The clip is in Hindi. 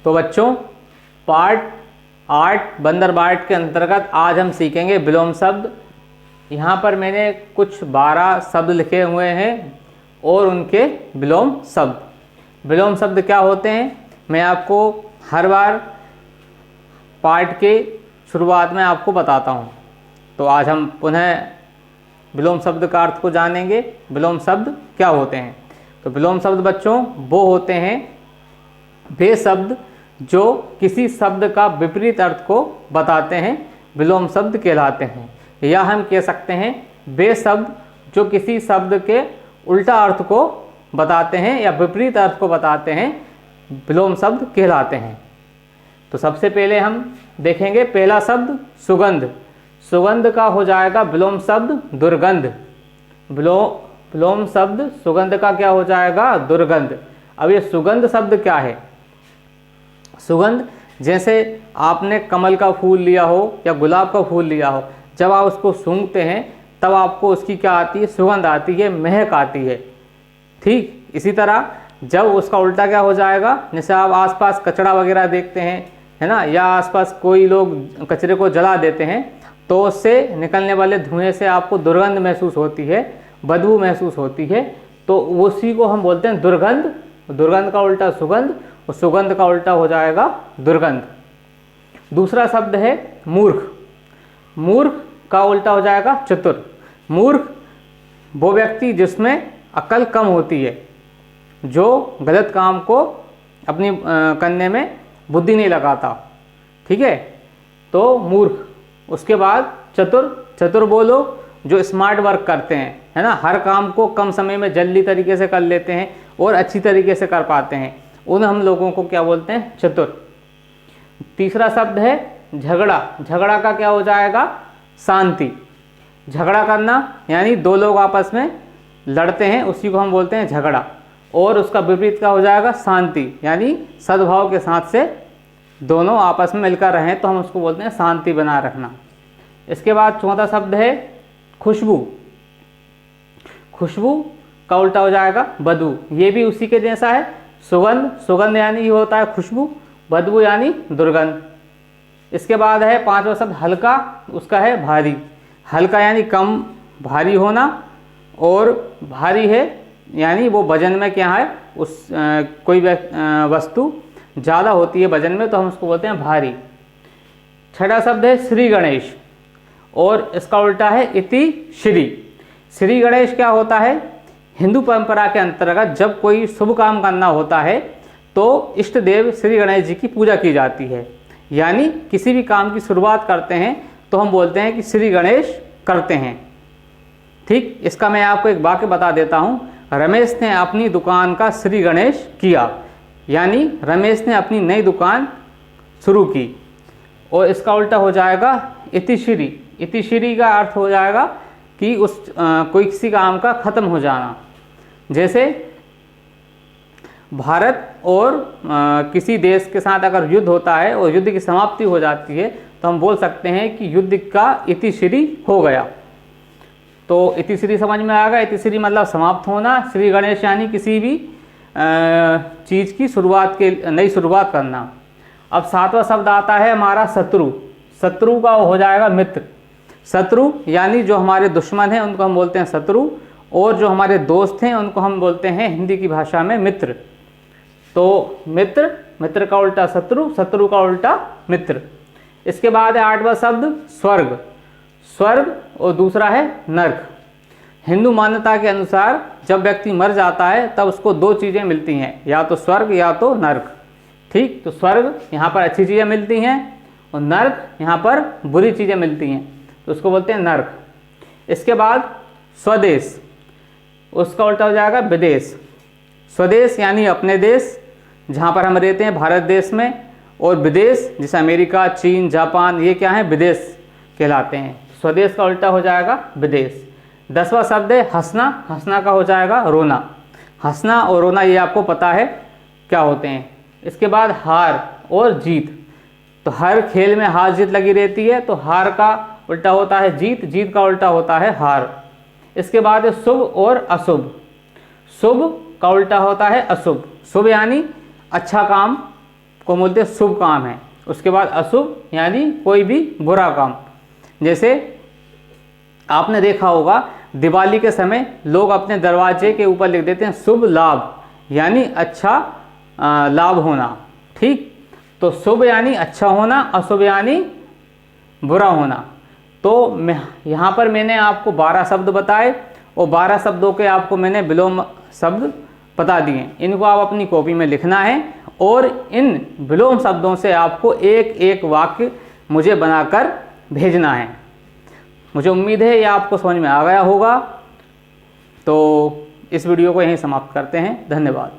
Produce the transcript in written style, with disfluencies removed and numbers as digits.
तो बच्चों पार्ट 8 बंदरबाट के अंतर्गत आज हम सीखेंगे विलोम शब्द। यहाँ पर मैंने कुछ 12 शब्द लिखे हुए हैं और उनके विलोम शब्द। विलोम शब्द क्या होते हैं मैं आपको हर बार पार्ट के शुरुआत में आपको बताता हूँ। तो आज हम पुनः विलोम शब्द का अर्थ को जानेंगे। विलोम शब्द क्या होते हैं? तो विलोम शब्द बच्चों वो होते हैं वे शब्द जो किसी शब्द का विपरीत अर्थ को बताते हैं, विलोम शब्द कहलाते हैं। या हम कह सकते हैं वे शब्द जो किसी शब्द के उल्टा अर्थ को बताते हैं या विपरीत अर्थ को बताते हैं, विलोम शब्द कहलाते हैं। तो सबसे पहले हम देखेंगे पहला शब्द सुगंध। सुगंध का हो जाएगा विलोम शब्द दुर्गंध। विलोम शब्द सुगंध का क्या हो जाएगा? दुर्गंध। अब ये सुगंध शब्द क्या है? सुगंध जैसे आपने कमल का फूल लिया हो या गुलाब का फूल लिया हो, जब आप उसको सूंघते हैं तब आपको उसकी क्या आती है? सुगंध आती है, महक आती है। ठीक इसी तरह जब उसका उल्टा क्या हो जाएगा, जैसे आप आसपास कचरा वगैरह देखते हैं, है ना, या आसपास कोई लोग कचरे को जला देते हैं तो उससे निकलने वाले धुएं से आपको दुर्गंध महसूस होती है, बदबू महसूस होती है, तो उसी को हम बोलते हैं दुर्गंध। दुर्गंध का उल्टा सुगंध और सुगंध का उल्टा हो जाएगा दुर्गंध। दूसरा शब्द है मूर्ख। मूर्ख का उल्टा हो जाएगा चतुर। मूर्ख वो व्यक्ति जिसमें अकल कम होती है, जो गलत काम को अपनी करने में बुद्धि नहीं लगाता। ठीक है, तो मूर्ख। उसके बाद चतुर। चतुर वो लोग जो स्मार्ट वर्क करते हैं, है ना, हर काम को कम समय में जल्दी तरीके से कर लेते हैं और अच्छी तरीके से कर पाते हैं, उन हम लोगों को क्या बोलते हैं? चतुर। तीसरा शब्द है झगड़ा। झगड़ा का क्या हो जाएगा? शांति। झगड़ा करना यानी दो लोग आपस में लड़ते हैं, उसी को हम बोलते हैं झगड़ा। और उसका विपरीत क्या हो जाएगा? शांति, यानी सद्भाव के साथ से दोनों आपस में मिलकर रहें तो हम उसको बोलते हैं शांति बनाए रखना। इसके बाद चौथा शब्द है खुशबू। खुशबू का उल्टा हो जाएगा बदबू। ये भी उसी के जैसा है। सुगंध, सुगंध यानी ये होता है खुशबू, बदबू यानी दुर्गंध। इसके बाद है पांचवा शब्द हल्का, उसका है भारी। हल्का यानी कम भारी होना, और भारी है यानी वो वजन में क्या है, उस कोई वस्तु ज़्यादा होती है वजन में तो हम उसको बोलते हैं भारी। छठा शब्द है श्री गणेश और इसका उल्टा है इति श्री। श्री गणेश क्या होता है? हिंदू परंपरा के अंतर्गत जब कोई शुभ काम करना होता है तो इष्ट देव श्री गणेश जी की पूजा की जाती है। यानी किसी भी काम की शुरुआत करते हैं तो हम बोलते हैं कि श्री गणेश करते हैं। ठीक, इसका मैं आपको एक वाक्य बता देता हूँ। रमेश ने अपनी दुकान का श्री गणेश किया, यानी रमेश ने अपनी नई दुकान शुरू की। और इसका उल्टा हो जाएगा इतिश्री। इतिश्री का अर्थ हो जाएगा कि कोई किसी काम का खत्म हो जाना। जैसे भारत और किसी देश के साथ अगर युद्ध होता है और युद्ध की समाप्ति हो जाती है तो हम बोल सकते हैं कि युद्ध का इतिश्री हो गया। तो इतिश्री समझ में आ गया। इतिश्री मतलब समाप्त होना। श्री गणेश यानी किसी भी चीज़ की शुरुआत के नई शुरुआत करना। अब सातवां शब्द आता है हमारा शत्रु। शत्रु का हो जाएगा मित्र। शत्रु यानी जो हमारे दुश्मन हैं उनको हम बोलते हैं शत्रु, और जो हमारे दोस्त हैं उनको हम बोलते हैं हिंदी की भाषा में मित्र। तो मित्र, मित्र का उल्टा शत्रु, शत्रु का उल्टा मित्र। इसके बाद है आठवां शब्द स्वर्ग। स्वर्ग और दूसरा है नर्क। हिंदू मान्यता के अनुसार जब व्यक्ति मर जाता है तब उसको दो चीज़ें मिलती हैं, या तो स्वर्ग या तो नर्क। ठीक, तो स्वर्ग यहाँ पर अच्छी चीज़ें मिलती हैं और नर्क यहाँ पर बुरी चीज़ें मिलती हैं, तो उसको बोलते हैं नर्क। इसके बाद स्वदेश, उसका उल्टा हो जाएगा विदेश। स्वदेश यानी अपने देश जहाँ पर हम रहते हैं भारत देश में, और विदेश जैसे अमेरिका, चीन, जापान, ये क्या है? विदेश कहलाते हैं। स्वदेश का उल्टा हो जाएगा विदेश। 10वां शब्द है हंसना। हंसना का हो जाएगा रोना। हंसना और रोना ये आपको पता है क्या होते हैं। इसके बाद हार और जीत। तो हर खेल में हार जीत लगी रहती है, तो हार का उल्टा होता है जीत, जीत का उल्टा होता है हार। इसके बाद है शुभ और अशुभ। शुभ का उल्टा होता है अशुभ। शुभ यानी अच्छा काम को बोलते हैं शुभ काम है। उसके बाद अशुभ यानी कोई भी बुरा काम। जैसे आपने देखा होगा दिवाली के समय लोग अपने दरवाजे के ऊपर लिख देते हैं शुभ लाभ यानी अच्छा लाभ होना। ठीक, तो शुभ यानी अच्छा होना, अशुभ यानी बुरा होना। तो मैं यहाँ पर मैंने आपको 12 शब्द बताए और 12 शब्दों के आपको मैंने विलोम शब्द बता दिए। इनको आप अपनी कॉपी में लिखना है और इन विलोम शब्दों से आपको एक एक वाक्य मुझे बनाकर भेजना है। मुझे उम्मीद है ये आपको समझ में आ गया होगा। तो इस वीडियो को यहीं समाप्त करते हैं। धन्यवाद।